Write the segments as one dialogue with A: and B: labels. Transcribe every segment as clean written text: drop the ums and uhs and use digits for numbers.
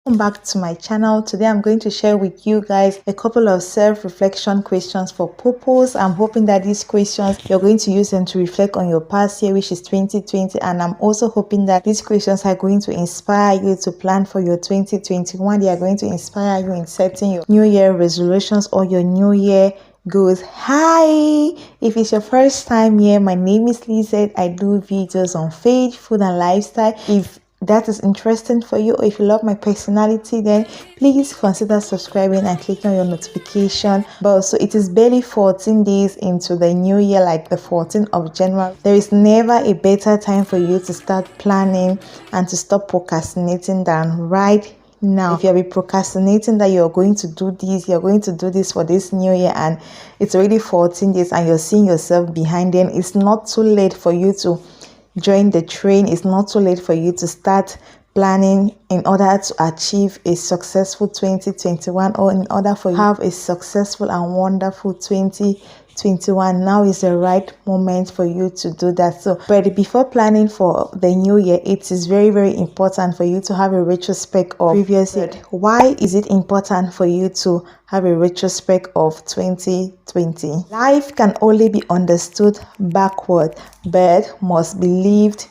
A: Welcome back to my channel. Today I'm going to share with you guys a couple of self-reflection questions for purpose. I'm hoping that these questions you're going to use them to reflect on your past year, which is 2020, and I'm also hoping that these questions are going to inspire you to plan for your 2021. They are going to inspire you in setting your new year resolutions or your new year goes. Hi, if it's your first time here, my name is Lizette. I do videos on faith, food and lifestyle. If that is interesting for you, or if you love my personality, then please consider subscribing and clicking on your notification bell. So it is barely 14 days into the new year, like the 14th of January. There is never a better time for you to start planning and to stop procrastinating than right now. If you have been procrastinating that you're going to do this for this new year, and it's already 14 days and you're seeing yourself behind them, it's not too late for you to join the train. It's not too late for you to start planning in order to achieve a successful 2021, or in order for you to have a successful and wonderful 2021. Now is the right moment for you to do that. So, but before planning for the new year, it is very, very important for you to have a retrospect of previous year. Why is it important for you to have a retrospect of 2020? Life can only be understood backward, but must be lived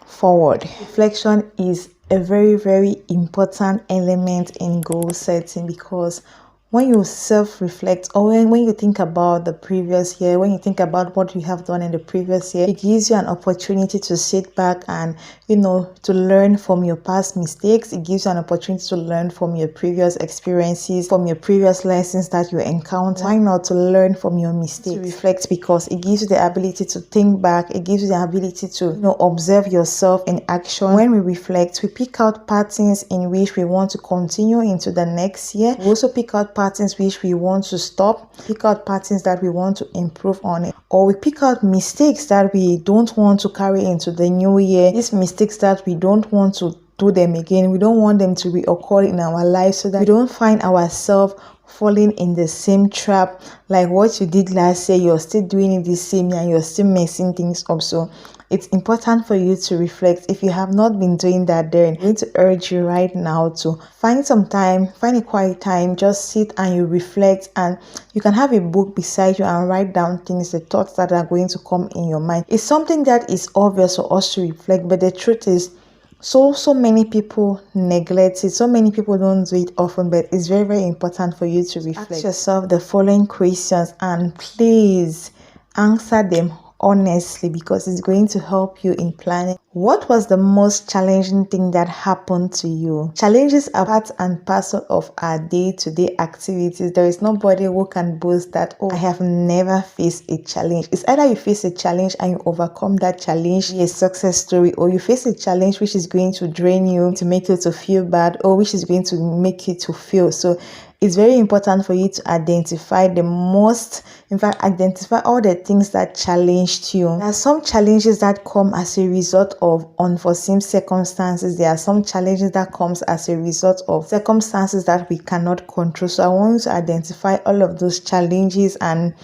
A: forward. Reflection is a very, very important element in goal setting, because when you self-reflect, or when you think about the previous year, when you think about what you have done in the previous year, it gives you an opportunity to sit back and, to learn from your past mistakes. It gives you an opportunity to learn from your previous experiences, from your previous lessons that you encountered. Why not to learn from your mistakes? To reflect, because it gives you the ability to think back. It gives you the ability to, observe yourself in action. When we reflect, we pick out patterns in which we want to continue into the next year. We also pick out patterns which we want to stop, pick out patterns that we want to improve on it, or we pick out mistakes that we don't want to carry into the new year. These mistakes that we don't want to do them again, we don't want them to reoccur in our lives, so that we don't find ourselves falling in the same trap like what you did last year. You're still doing it the same year and you're still messing things up. So it's important for you to reflect. If you have not been doing that, then I'm going to urge you right now to find some time, find a quiet time, just sit and you reflect, and you can have a book beside you and write down things, the thoughts that are going to come in your mind. It's something that is obvious for us to reflect, but the truth is, so many people neglect it. So many people don't do it often, but it's very, very important for you to reflect. Ask yourself the following questions, and please answer them honestly, because it's going to help you in planning. What was the most challenging thing that happened to you? Challenges are part and parcel of our day-to-day activities. There is nobody who can boast that, I have never faced a challenge. It's either you face a challenge and you overcome that challenge, a success story, or you face a challenge which is going to drain you, to make you to feel bad, or which is going to make you to feel. So it's very important for you to identify identify all the things that challenged you. There are some challenges that come as a result of unforeseen circumstances. There are some challenges that comes as a result of circumstances that we cannot control. So I want you to identify all of those challenges and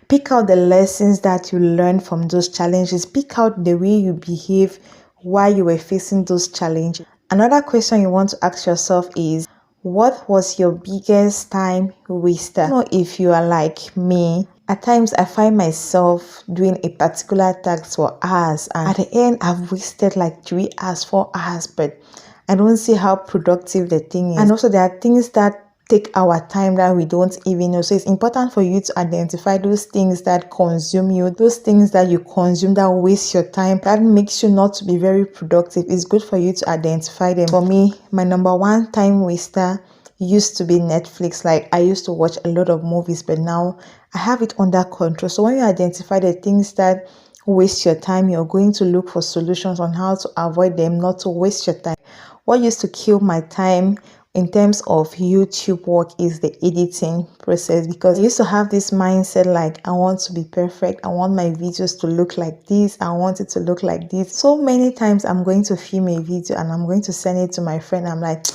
A: pick out the lessons that you learned from those challenges. Pick out the way you behave while you were facing those challenges. Another question you want to ask yourself is, what was your biggest time waster? I don't know if you are like me. At times, I find myself doing a particular task for hours, and at the end, I've wasted like 3 hours, 4 hours, but I don't see how productive the thing is. And also, there are things that take our time that we don't even know. So it's important for you to identify those things that consume you, those things that you consume that waste your time, that makes you not to be very productive. It's good for you to identify them. For me, my number one time waster used to be Netflix. Like, I used to watch a lot of movies, but now I have it under control. So when you identify the things that waste your time, you're going to look for solutions on how to avoid them, not to waste your time. What used to kill my time in terms of YouTube work is the editing process, because I used to have this mindset like, I want to be perfect. I want my videos to look like this. I want it to look like this. So many times I'm going to film a video and I'm going to send it to my friend. I'm like,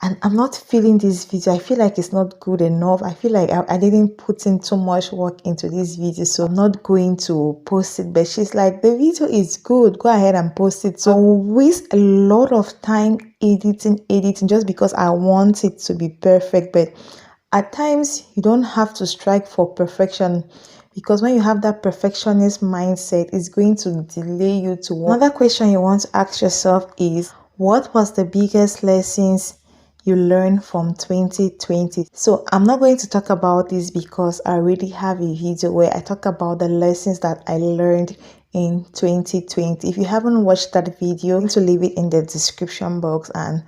A: and I'm not feeling this video. I feel like it's not good enough. I feel like I didn't put in too much work into this video, so I'm not going to post it. But she's like, the video is good, go ahead and post it. So I will waste a lot of time editing just because I want it to be perfect. But at times you don't have to strive for perfection, because when you have that perfectionist mindset, it's going to delay you to work. Another question you want to ask yourself is, what was the biggest lessons you learned from 2020? So I'm not going to talk about this because I already have a video where I talk about the lessons that I learned in 2020. If you haven't watched that video, I'm going to leave it in the description box, and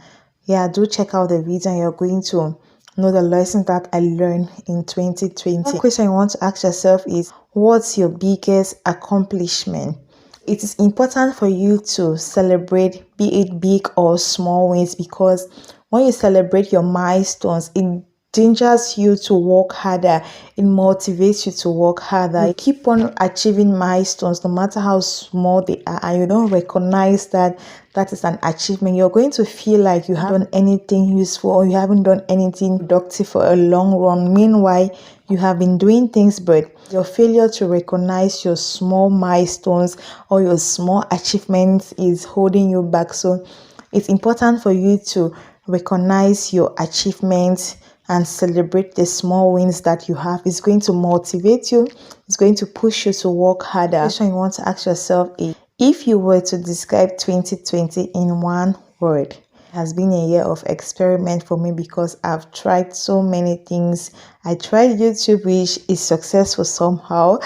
A: yeah, do check out the video and you're going to know the lessons that I learned in 2020. The question you want to ask yourself is, what's your biggest accomplishment? It is important for you to celebrate, be it big or small wins, because when you celebrate your milestones, it dangers you to work harder. It motivates you to work harder. You keep on achieving milestones no matter how small they are, and you don't recognize that that is an achievement. You're going to feel like you haven't done anything useful, or you haven't done anything productive for a long run. Meanwhile, you have been doing things, but your failure to recognize your small milestones or your small achievements is holding you back. So it's important for you to recognize your achievements and celebrate the small wins that you have. It's going to motivate you. It's going to push you to work harder. The question you want to ask yourself is, if you were to describe 2020 in one word. It has been a year of experiment for me because I've tried so many things. I tried YouTube, which is successful somehow.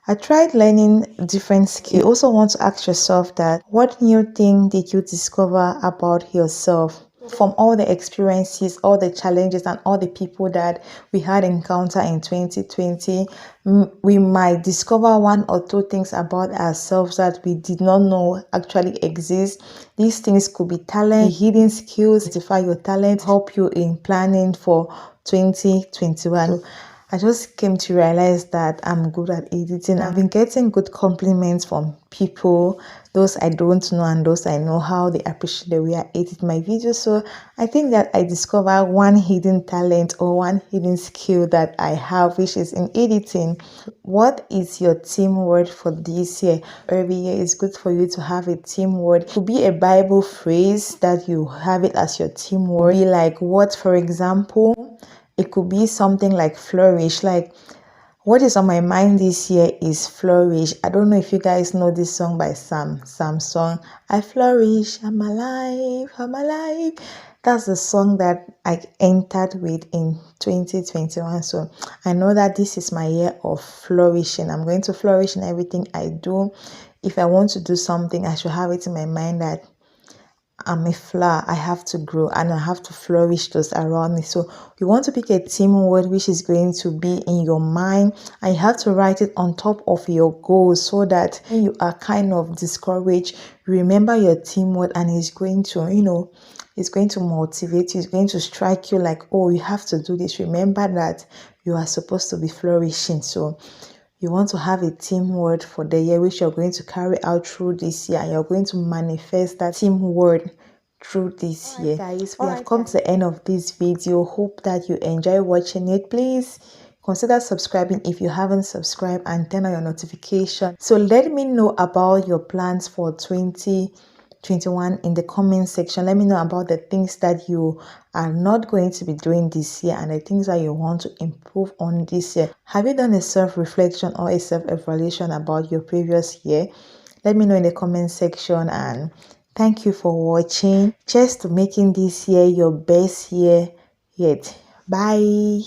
A: I tried learning different skills. You also want to ask yourself that, what new thing did you discover about yourself? From all the experiences, all the challenges, and all the people that we had encounter in 2020, we might discover one or two things about ourselves that we did not know actually exist. These things could be talent, hidden skills. Identify your talent, help you in planning for 2021. I just came to realize that I'm good at editing. I've been getting good compliments from people, those I don't know and those I know, how they appreciate the way I edit my videos. So I think that I discovered one hidden talent or one hidden skill that I have, which is in editing. What is your team word for this year? Every year it's good for you to have a team word. It could be a Bible phrase that you have it as your team word. Be like what, for example? It could be something like flourish. Like, what is on my mind this year is flourish. I don't know if you guys know this song by Sam song. I flourish, I'm alive, I'm alive. That's the song that I entered with in 2021. So I know that this is my year of flourishing. I'm going to flourish in everything I do. If I want to do something, I should have it in my mind that I'm a flower, I have to grow and I have to flourish those around me. So you want to pick a team word which is going to be in your mind, and you have to write it on top of your goals so that when you are kind of discouraged, remember your team word, and it's going to, it's going to motivate you. It's going to strike you like, oh, you have to do this. Remember that you are supposed to be flourishing. So you want to have a team word for the year which you're going to carry out through this year, and you're going to manifest that team word through this year. Guys, we have come to the end of this video. Hope that you enjoy watching it. Please consider subscribing if you haven't subscribed, and turn on your notification. So let me know about your plans for 2021 in the comment section. Let me know about the things that you are not going to be doing this year and the things that you want to improve on this year. Have you done a self-reflection or a self-evaluation about your previous year? Let me know in the comment section, and thank you for watching. Cheers to making this year your best year yet. Bye.